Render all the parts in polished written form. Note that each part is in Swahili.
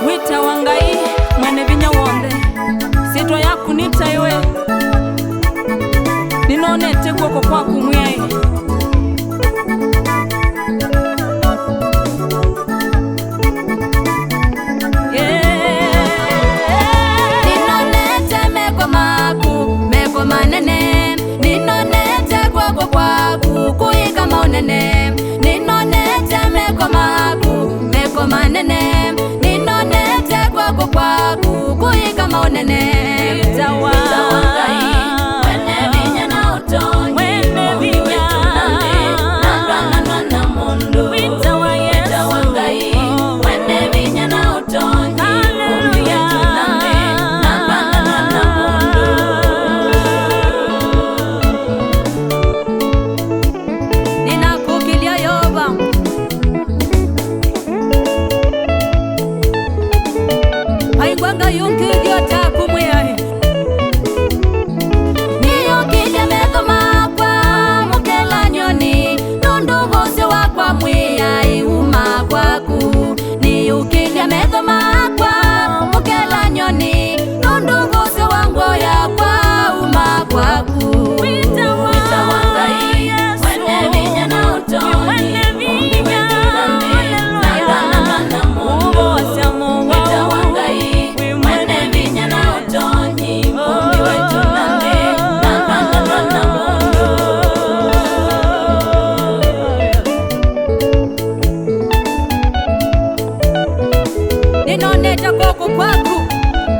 Wita wangai mwene vinya wonde sitwa yaku nita iwe ninonete guoko kwaku mwiai ninonete meko manene ninonete guoko kwaku kuika maunene ninonete meko manene ninonete guoko kwaku kuika maunene Aingwanga yungi diota kumwiai niyukilia metho makwa mukela nyoni nundu vose wakwa mwiai uma kwaku niyukilia metho makwa mukela nyoni nundu vose wangwo yakwa uma kwaku ninoneta guoko kwaku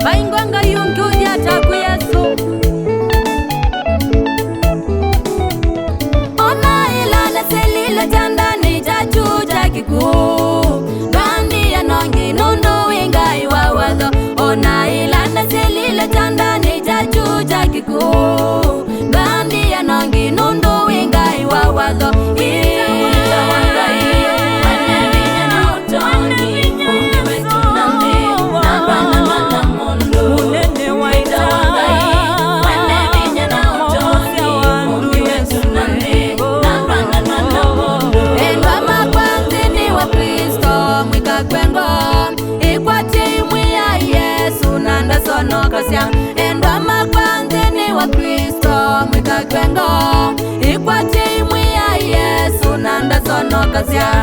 vaingwanga yungi udiata ku Yesu ona ilala selile tandani tachuja kikuu gandi ya nongi nundu wingai wa watho ona ilala selile tandani tachuja kikuu gandi ya nongi nundu wingai wa watho endwa makwandini wa Kristo mwikakwengo ikwati imwi ya Yesu nanda sonokasya